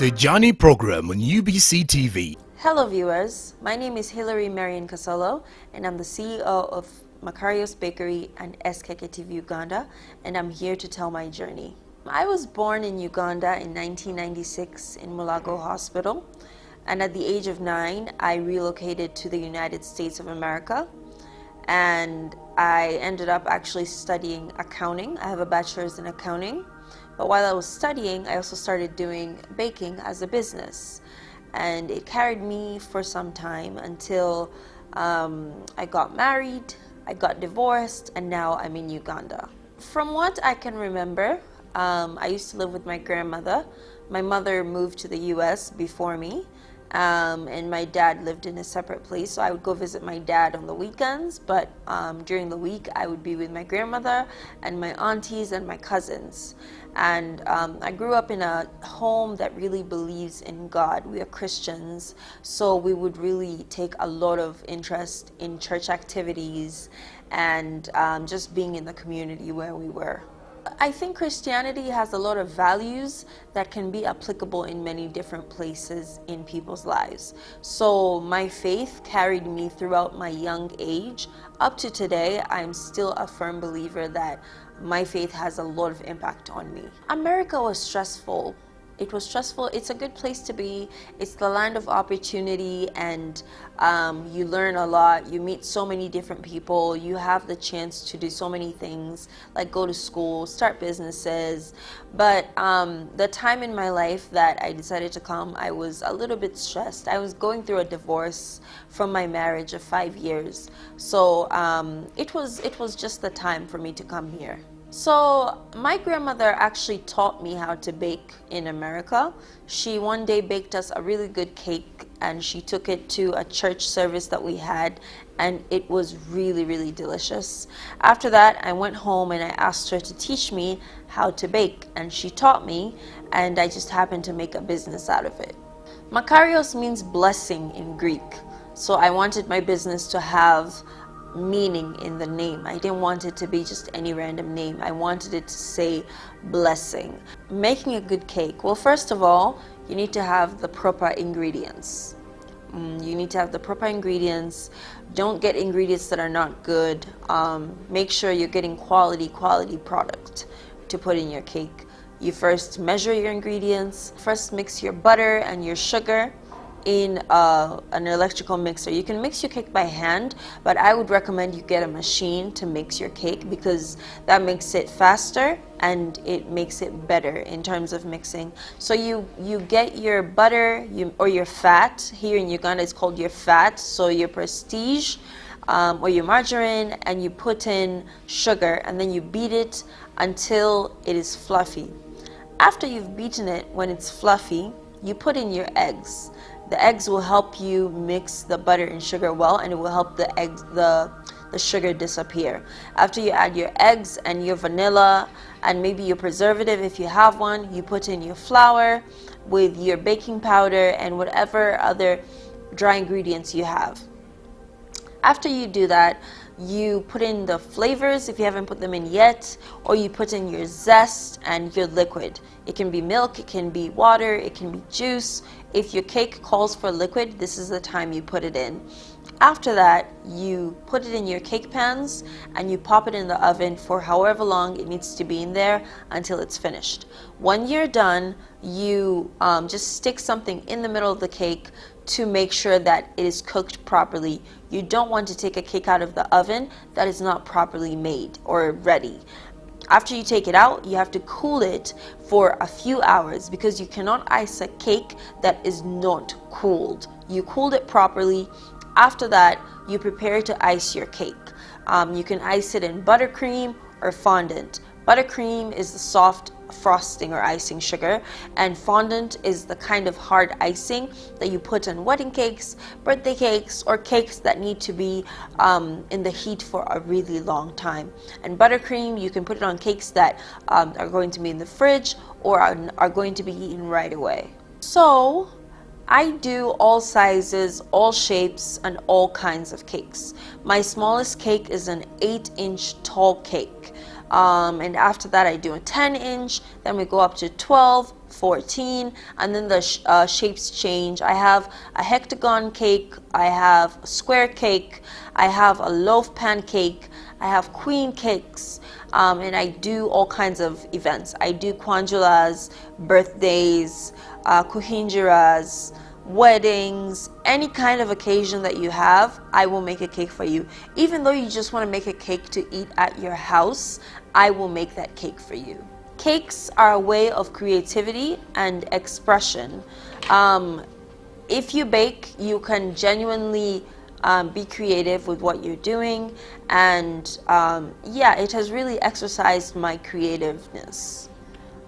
The Johnny program on UBC TV. Hello viewers, my name is Hilary Marion Kasolo and I'm the CEO of Macarios Bakery and Eskeke TV Uganda, and I'm here to tell my journey. I was born in Uganda in 1996 in Mulago Hospital, and at the age of 9 I relocated to the United States of America, and I ended up actually studying accounting. I have a bachelor's in accounting, but while I was studying I also started doing baking as a business, and it carried me for some time until I got married, I got divorced, and now I'm in Uganda. From what I can remember, I used to live with my grandmother. My mother moved to the US before me, and my dad lived in a separate place, so I would go visit my dad on the weekends, but during the week I would be with my grandmother and my aunties and my cousins. And I grew up in a home that really believes in God. We are Christians, so we would really take a lot of interest in church activities and just being in the community where we were. I think Christianity has a lot of values that can be applicable in many different places in people's lives. So my faith carried me throughout my young age. Up to today, I'm still a firm believer that my faith has a lot of impact on me. America was stressful. It was stressful. It's a good place to be. It's the land of opportunity, and you learn a lot. You meet so many different people. You have the chance to do so many things, like go to school, start businesses. But the time in my life that I decided to come, I was a little bit stressed. I was going through a divorce from my marriage of 5 years. So it was just the time for me to come here. So my grandmother actually taught me how to bake in America. She one day baked us a really good cake, and she took it to a church service that we had, and it was really, really delicious. After that, I went home and I asked her to teach me how to bake, and she taught me, and I just happened to make a business out of it. Makarios means blessing in Greek, so I wanted my business to have meaning in the name. I didn't want it to be just any random name. I wanted it to say blessing. Making a good cake. Well, first of all, you need to have the proper ingredients. You need to have the proper ingredients. Don't get ingredients that are not good. Make sure you're getting quality product to put in your cake. You first measure your ingredients. First mix your butter and your sugar in an electrical mixer. You can mix your cake by hand, but I would recommend you get a machine to mix your cake, because that makes it faster and it makes it better in terms of mixing. So you get your butter or your fat. Here in Uganda it's called your fat, so your prestige or your margarine, and you put in sugar, and then you beat it until it is fluffy. After you've beaten it, when it's fluffy, you put in your eggs. The eggs will help you mix the butter and sugar well, and it will help the sugar disappear. After you add your eggs and your vanilla and maybe your preservative if you have one, you put in your flour with your baking powder and whatever other dry ingredients you have. After you do that, you put in the flavors if you haven't put them in yet, or you put in your zest and your liquid. It can be milk, it can be water, it can be juice. If your cake calls for liquid, this is the time you put it in. After that, you put it in your cake pans and you pop it in the oven for however long it needs to be in there until it's finished. When you're done, you just stick something in the middle of the cake to make sure that it is cooked properly. You don't want to take a cake out of the oven that is not properly made or ready. After you take it out, you have to cool it for a few hours, because you cannot ice a cake that is not cooled. You cooled it properly. After that, you prepare to ice your cake. You can ice it in buttercream or fondant. Buttercream is the soft frosting or icing sugar, and fondant is the kind of hard icing that you put on wedding cakes, birthday cakes, or cakes that need to be in the heat for a really long time. And buttercream, you can put it on cakes that are going to be in the fridge or are going to be eaten right away. So I do all sizes, all shapes, and all kinds of cakes. My smallest cake is an 8-inch tall cake. And after that I do a 10-inch, then we go up to 12, 14, and then the shapes change. I have a hectagon cake, I have a square cake, I have a loaf pancake, I have queen cakes, and I do all kinds of events. I do kwanjulas, birthdays, kuhinjiras, weddings, any kind of occasion that you have, I will make a cake for you. Even though you just want to make a cake to eat at your house, I will make that cake for you. Cakes are a way of creativity and expression. If you bake, you can genuinely be creative with what you're doing, and yeah, it has really exercised my creativeness.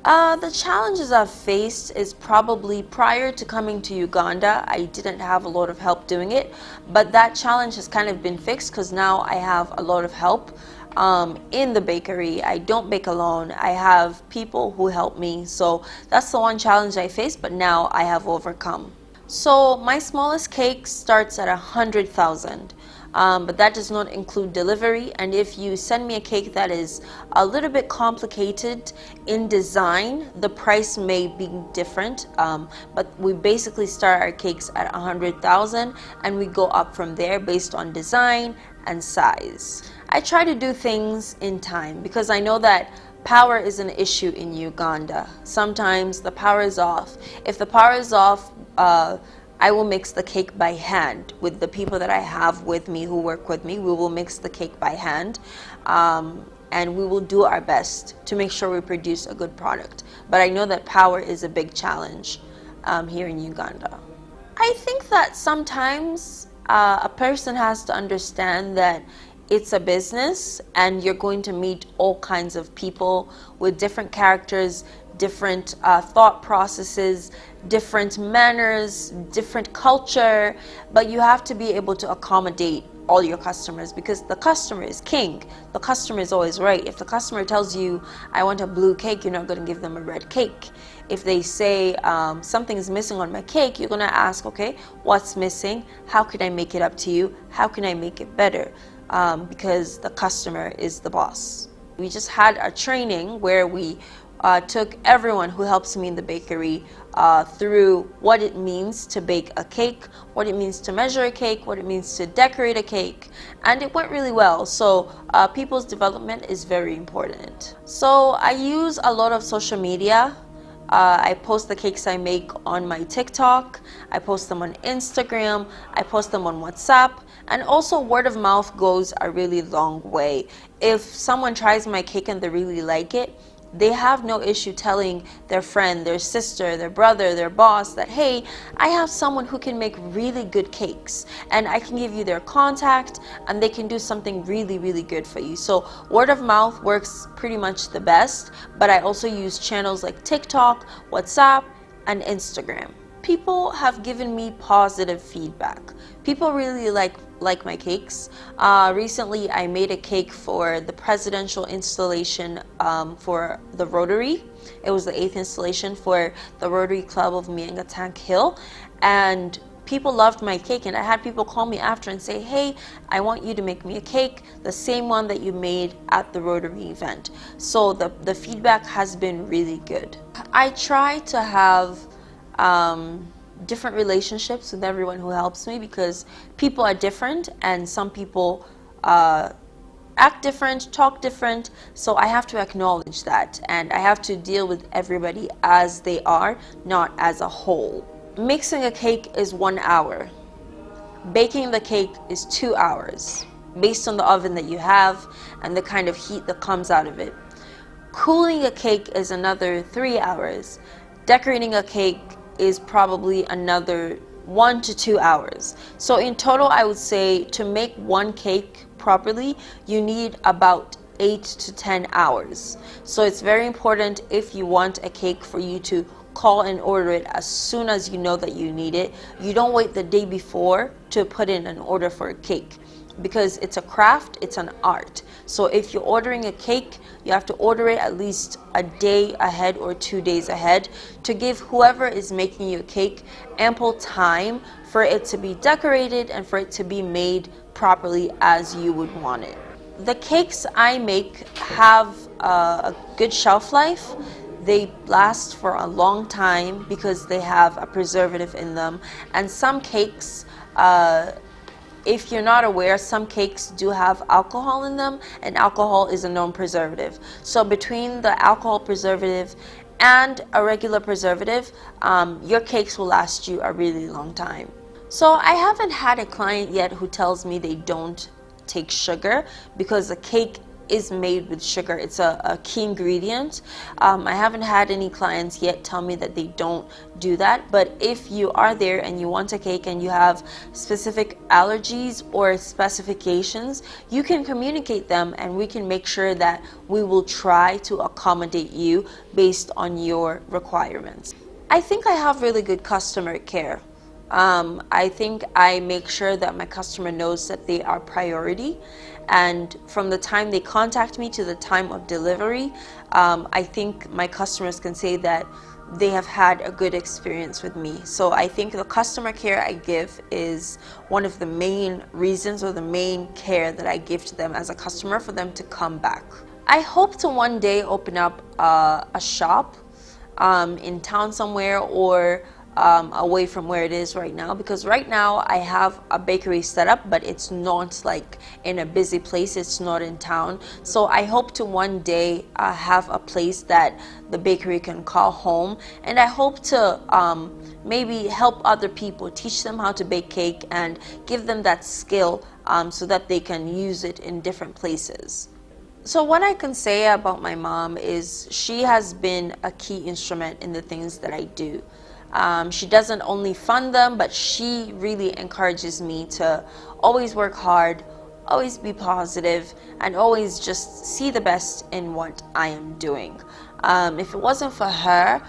The challenges I've faced is probably prior to coming to Uganda, I didn't have a lot of help doing it, but that challenge has kind of been fixed because now I have a lot of help in the bakery. I don't bake alone. I have people who help me, so that's the one challenge I faced, but now I have overcome. So my smallest cake starts at 100,000. But that does not include delivery, and if you send me a cake that is a little bit complicated in design, the price may be different, but we basically start our cakes at 100,000 and we go up from there based on design and size. I try to do things in time because I know that power is an issue in Uganda. Sometimes the power is off. If the power is off, I will mix the cake by hand with the people that I have with me who work with me. We will mix the cake by hand, and we will do our best to make sure we produce a good product. But I know that power is a big challenge here in Uganda. I think that sometimes a person has to understand that it's a business and you're going to meet all kinds of people with different characters, different thought processes, different manners, different culture, but you have to be able to accommodate all your customers because the customer is king. The customer is always right. If the customer tells you, I want a blue cake, you're not going to give them a red cake. If they say something is missing on my cake, you're going to ask, okay, what's missing? How can I make it up to you? How can I make it better? Because the customer is the boss. We just had a training where we took everyone who helps me in the bakery through what it means to bake a cake, what it means to measure a cake, what it means to decorate a cake, and it went really well. So people's development is very important. So I use a lot of social media. I post the cakes I make on my TikTok, I post them on Instagram, I post them on WhatsApp, and also word of mouth goes a really long way. If someone tries my cake and they really like it, they have no issue telling their friend, their sister, their brother, their boss that, hey, I have someone who can make really good cakes and I can give you their contact and they can do something really, really good for you. So word of mouth works pretty much the best, but I also use channels like TikTok, WhatsApp, and Instagram. People have given me positive feedback. People really like my cakes. Recently I made a cake for the presidential installation for the Rotary. It was the 8th installation for the Rotary Club of Mienga Tank Hill, and people loved my cake, and I had people call me after and say, hey, I want you to make me a cake, the same one that you made at the Rotary event. So the feedback has been really good. I try to have different relationships with everyone who helps me because people are different and some people act different, talk different, so I have to acknowledge that and I have to deal with everybody as they are, not as a whole. Mixing a cake is 1 hour. Baking the cake is 2 hours based on the oven that you have and the kind of heat that comes out of it. Cooling a cake is another 3 hours. Decorating a cake is probably another 1 to 2 hours. So in total, I would say to make one cake properly, you need about 8 to 10 hours. So it's very important if you want a cake for you to call and order it as soon as you know that you need it. You don't wait the day before to put in an order for a cake because it's a craft, it's an art. So if you're ordering a cake, you have to order it at least a day ahead or 2 days ahead to give whoever is making you a cake ample time for it to be decorated and for it to be made properly as you would want it. The cakes I make have a good shelf life. They last for a long time because they have a preservative in them. And some cakes, if you're not aware, some cakes do have alcohol in them, and alcohol is a known preservative. So between the alcohol preservative and a regular preservative, your cakes will last you a really long time. So I haven't had a client yet who tells me they don't take sugar, because a cake is made with sugar. It's a key ingredient. I haven't had any clients yet tell me that they don't do that, but if you are there and you want a cake and you have specific allergies or specifications, you can communicate them and we can make sure that we will try to accommodate you based on your requirements. I think I have really good customer care. I think I make sure that my customer knows that they are priority, and from the time they contact me to the time of delivery, I think my customers can say that they have had a good experience with me. So I think the customer care I give is one of the main reasons, or the main care that I give to them as a customer, for them to come back. I hope to one day open up a shop in town somewhere, or away from where it is right now, because right now I have a bakery set up, but it's not like in a busy place, it's not in town. So I hope to one day have a place that the bakery can call home, and I hope to maybe help other people, teach them how to bake cake and give them that skill so that they can use it in different places. So what I can say about my mom is she has been a key instrument in the things that I do. She doesn't only fund them, but she really encourages me to always work hard, always be positive, and always just see the best in what I am doing. If it wasn't for her,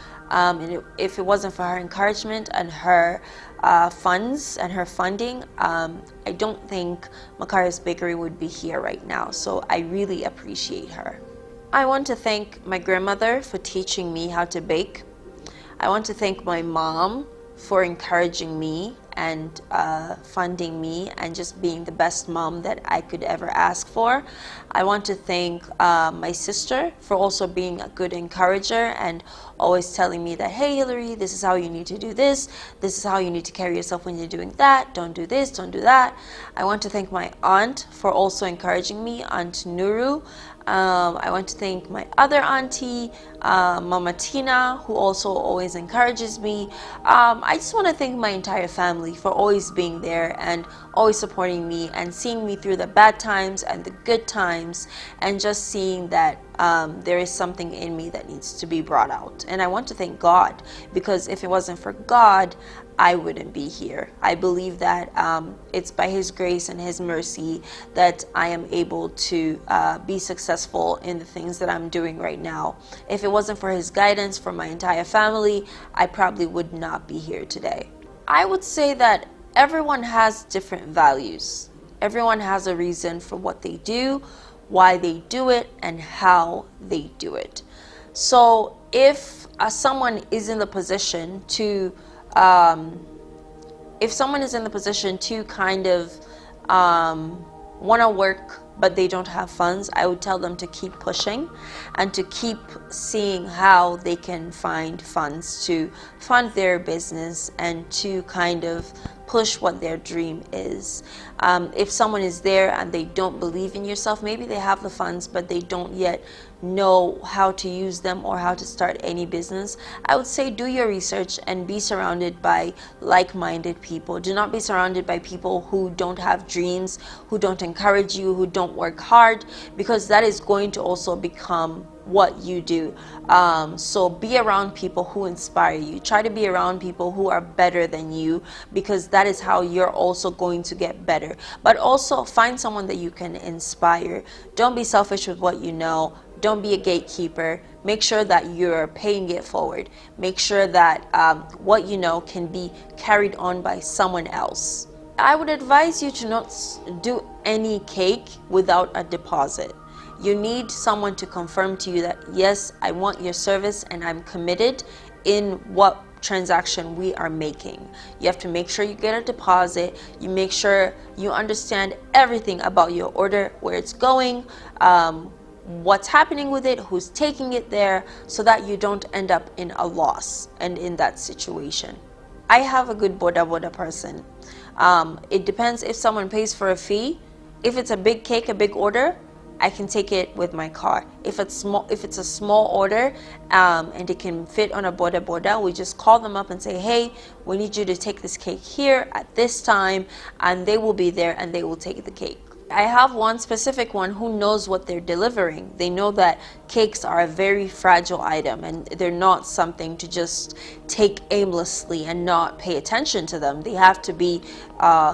if it wasn't for her encouragement and her funds and her funding, I don't think Macarios Bakery would be here right now. So I really appreciate her. I want to thank my grandmother for teaching me how to bake. I want to thank my mom for encouraging me and funding me and just being the best mom that I could ever ask for. I want to thank my sister for also being a good encourager and always telling me that, hey Hillary, this is how you need to do this is how you need to carry yourself when you're doing that, don't do this, don't do that. I want to thank my aunt for also encouraging me, Aunt Nuru. I want to thank my other auntie, Mama Tina, who also always encourages me. I just want to thank my entire family for always being there and always supporting me and seeing me through the bad times and the good times, and just seeing that there is something in me that needs to be brought out. And I want to thank God, because if it wasn't for God, I wouldn't be here. I believe that it's by His grace and His mercy that I am able to be successful in the things that I'm doing right now. If it wasn't for His guidance for my entire family, I probably would not be here today. I would say that everyone has different values. Everyone has a reason for what they do, why they do it, and how they do it. So if someone is in the position to kind of want to work but they don't have funds, I would tell them to keep pushing and to keep seeing how they can find funds to fund their business and to kind of push what their dream is. If someone is there and they don't believe in yourself, maybe they have the funds but they don't yet know how to use them or how to start any business, I would say do your research and be surrounded by like-minded people. Do not be surrounded by people who don't have dreams, who don't encourage you, who don't work hard, because that is going to also become what you do. So be around people who inspire you. Try to be around people who are better than you, because that is how you're also going to get better. But also find someone that you can inspire. Don't be selfish with what you know. Don't be a gatekeeper. Make sure that you're paying it forward. Make sure that what you know can be carried on by someone else. I would advise you to not do any cake without a deposit. You need someone to confirm to you that, yes, I want your service and I'm committed in what transaction we are making. You have to make sure you get a deposit. You make sure you understand everything about your order, where it's going, what's happening with it, who's taking it there, so that you don't end up in a loss and in that situation. I have a good boda boda person. It depends if someone pays for a fee. If it's a big cake, a big order, I can take it with my car. If it's a small order, and it can fit on a boda boda, we just call them up and say, hey, we need you to take this cake here at this time, and they will be there and they will take the cake. I have one specific one who knows what they're delivering. They know that cakes are a very fragile item and they're not something to just take aimlessly and not pay attention to them. They have to be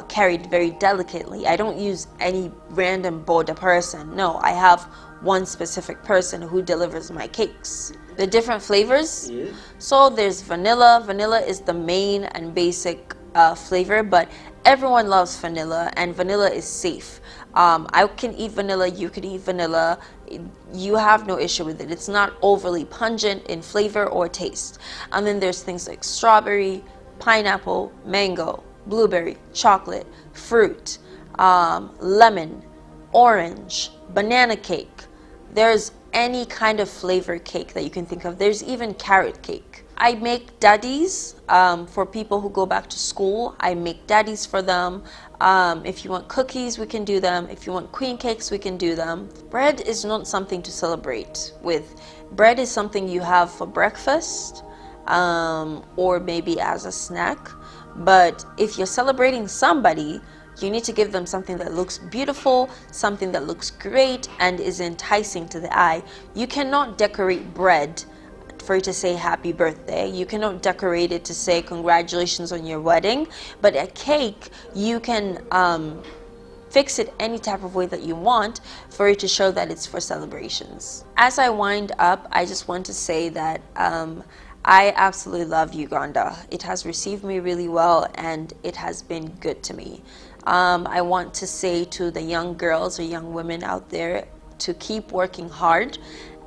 carried very delicately. I don't use any random boda person. No, I have one specific person who delivers my cakes. The different flavors. Yeah. So there's vanilla. Vanilla is the main and basic flavor, but everyone loves vanilla, and vanilla is safe. I can eat vanilla, you could eat vanilla, you have no issue with it. It's not overly pungent in flavor or taste. And then there's things like strawberry, pineapple, mango, blueberry, chocolate, fruit, lemon, orange, banana cake. There's any kind of flavor cake that you can think of. There's even carrot cake. I make daddies for people who go back to school. I make daddies for them. If you want cookies, we can do them. If you want queen cakes, we can do them. Bread is not something to celebrate with. Bread is something you have for breakfast, or maybe as a snack. But if you're celebrating somebody, you need to give them something that looks beautiful, something that looks great and is enticing to the eye. You cannot decorate bread for it to say happy birthday. You cannot decorate it to say congratulations on your wedding. But a cake, you can fix it any type of way that you want for it to show that it's for celebrations. As I wind up, I just want to say that I absolutely love Uganda. It has received me really well and it has been good to me. I want to say to the young girls or young women out there to keep working hard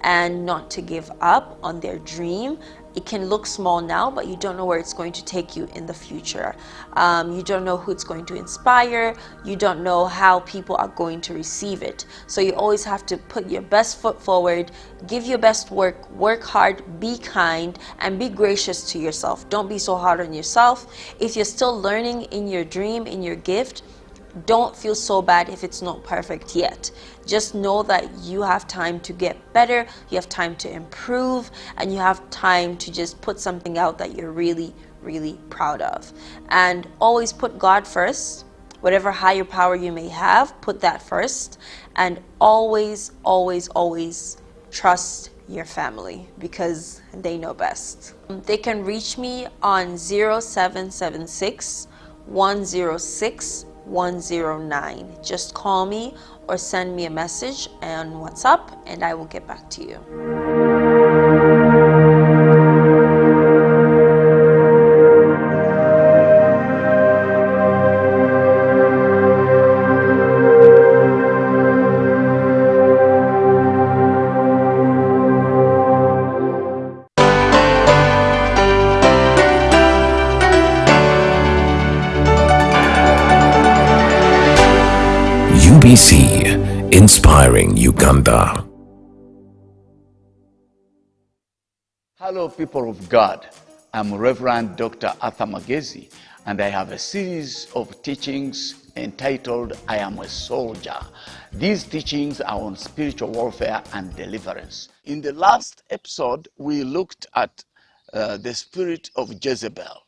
and not to give up on their dream. It can look small now, but you don't know where it's going to take you in the future. You don't know who it's going to inspire. You don't know how people are going to receive it. So you always have to put your best foot forward, give your best work hard, be kind, and be gracious to yourself. Don't be so hard on yourself. If you're still learning in your dream, in your gift, don't feel so bad if it's not perfect yet. Just know that you have time to get better, you have time to improve, and you have time to just put something out that you're really, really proud of. And always put God first. Whatever higher power you may have, put that first. And always, always, always trust your family because they know best. They can reach me on 0776 106 109. Just call me or send me a message on WhatsApp and I will get back to you. UBC, inspiring Uganda. Hello, people of God. I'm Reverend Dr. Arthur Magezi, and I have a series of teachings entitled I Am a Soldier. These teachings are on spiritual warfare and deliverance. In the last episode, we looked at the spirit of Jezebel.